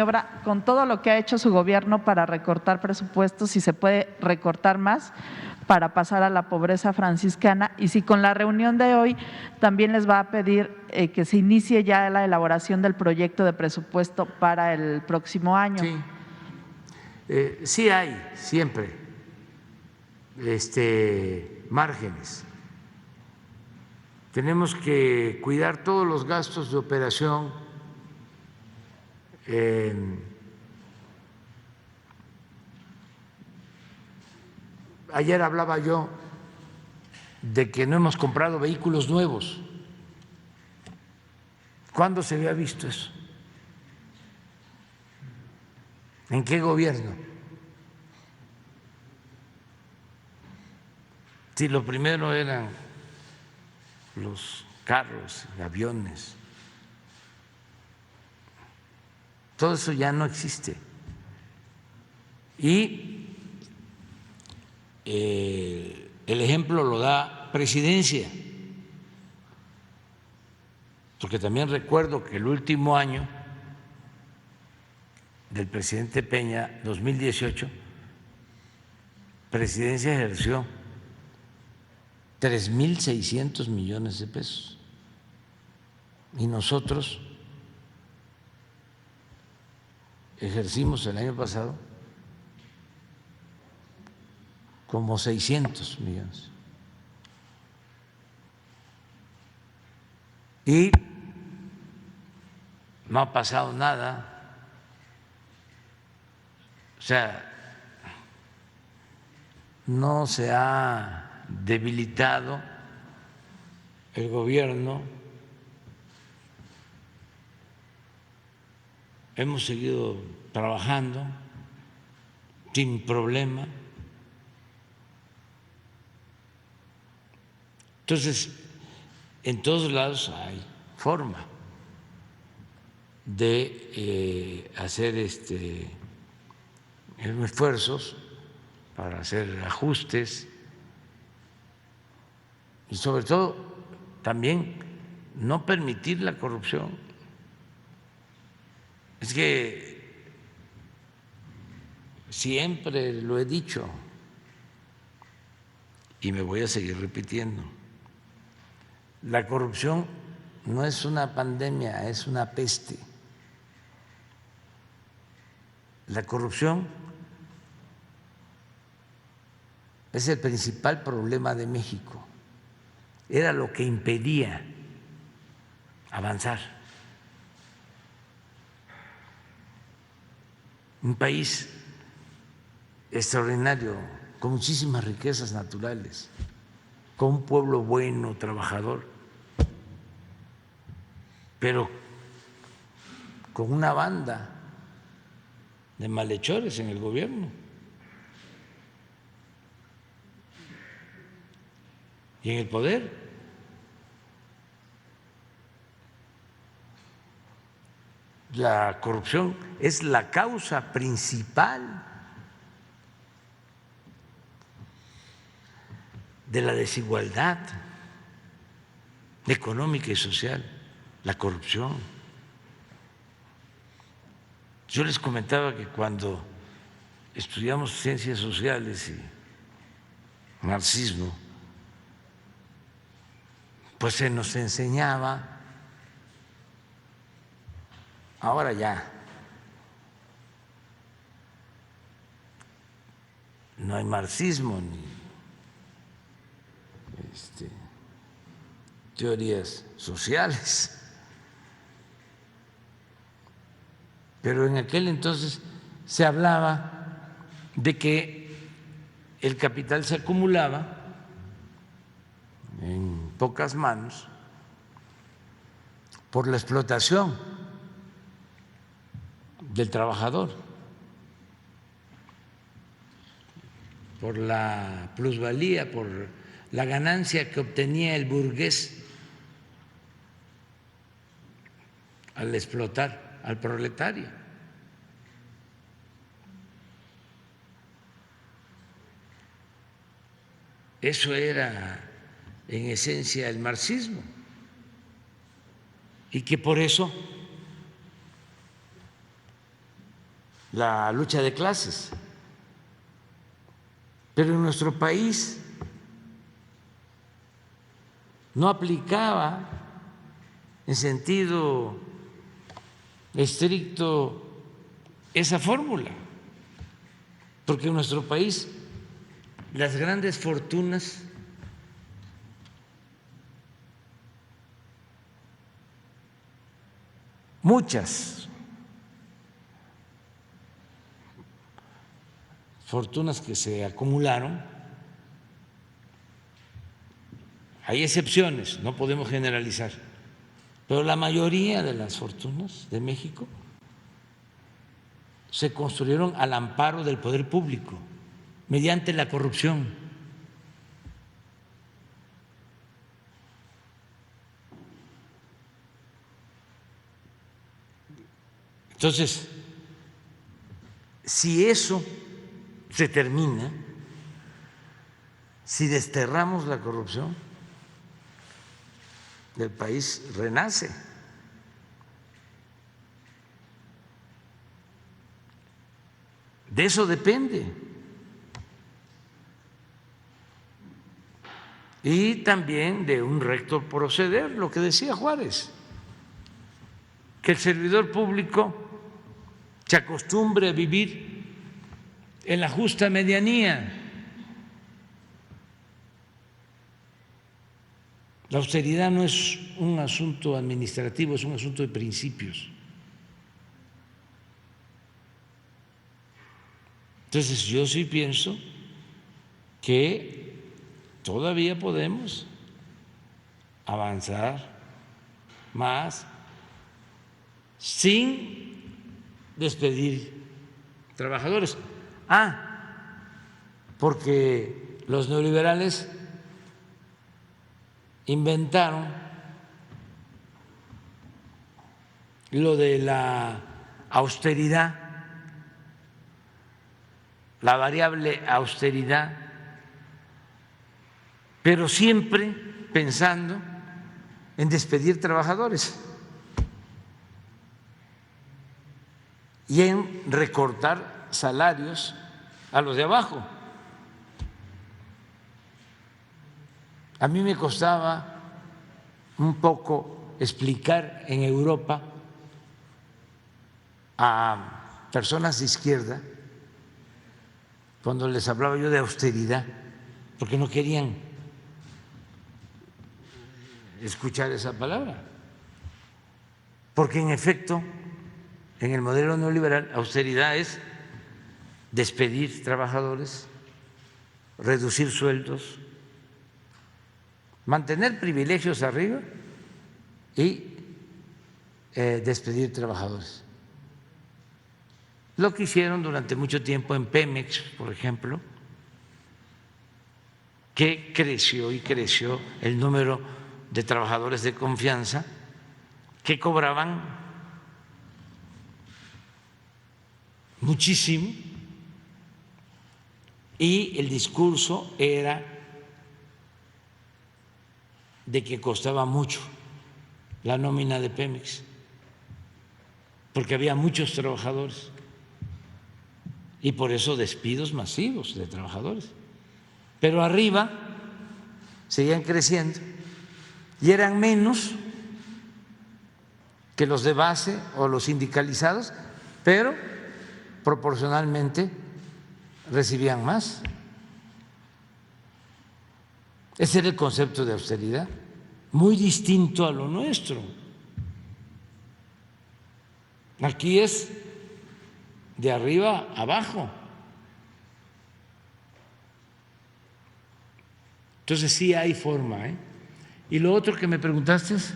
maniobra con todo lo que ha hecho su gobierno para recortar presupuestos, si se puede recortar más para pasar a la pobreza franciscana, y si con la reunión de hoy también les va a pedir que se inicie ya la elaboración del proyecto de presupuesto para el próximo año. Sí, sí hay siempre márgenes. Tenemos que cuidar todos los gastos de operación. Ayer hablaba yo de que no hemos comprado vehículos nuevos. ¿Cuándo se había visto eso? ¿En qué gobierno? Si lo primero eran los carros, aviones, todo eso ya no existe. Y el ejemplo lo da Presidencia, porque también recuerdo que el último año del presidente Peña, 2018, Presidencia ejerció 3.600 millones de pesos y nosotros ejercimos el año pasado como 600 millones. Y no ha pasado nada. O sea, no se ha debilitado el gobierno. Hemos seguido trabajando sin problema. Entonces, en todos lados hay forma de hacer esfuerzos para hacer ajustes y sobre todo también no permitir la corrupción. Es que siempre lo he dicho y me voy a seguir repitiendo. La corrupción no es una pandemia, es una peste. La corrupción es el principal problema de México. Era lo que impedía avanzar. Un país extraordinario, con muchísimas riquezas naturales, con un pueblo bueno, trabajador, pero con una banda de malhechores en el gobierno. Y en el poder. La corrupción es la causa principal de la desigualdad económica y social, la corrupción. Yo les comentaba que cuando estudiamos ciencias sociales y marxismo, pues se nos enseñaba, ahora ya no hay marxismo ni teorías sociales, pero en aquel entonces se hablaba de que el capital se acumulaba en pocas manos por la explotación del trabajador, por la plusvalía, por la ganancia que obtenía el burgués al explotar al proletario. Eso era en esencia el marxismo, y que por eso la lucha de clases. Pero en nuestro país no aplicaba en sentido estricto esa fórmula, porque en nuestro país las grandes fortunas muchas fortunas que se acumularon, hay excepciones, no podemos generalizar, pero la mayoría de las fortunas de México se construyeron al amparo del poder público, mediante la corrupción. Entonces, si eso se termina, si desterramos la corrupción, el país renace. De eso depende. Y también de un recto proceder, lo que decía Juárez, que el servidor público se acostumbre a vivir en la justa medianía. La austeridad no es un asunto administrativo, es un asunto de principios. Entonces yo sí pienso que todavía podemos avanzar más sin despedir trabajadores. Porque los neoliberales inventaron lo de la austeridad, la variable austeridad, pero siempre pensando en despedir trabajadores y en recortar salarios a los de abajo. A mí me costaba un poco explicar en Europa a personas de izquierda, cuando les hablaba yo de austeridad, porque no querían escuchar esa palabra, porque en efecto en el modelo neoliberal austeridad es despedir trabajadores, reducir sueldos, mantener privilegios arriba y despedir trabajadores. Lo que hicieron durante mucho tiempo en Pemex, por ejemplo, que creció y creció el número de trabajadores de confianza que cobraban muchísimo y el discurso era de que costaba mucho la nómina de Pemex, porque había muchos trabajadores y por eso despidos masivos de trabajadores. Pero arriba seguían creciendo y eran menos que los de base o los sindicalizados, pero proporcionalmente recibían más. Ese era el concepto de austeridad, muy distinto a lo nuestro. Aquí es de arriba abajo. Entonces sí hay forma, ¿eh? Y lo otro que me preguntaste es…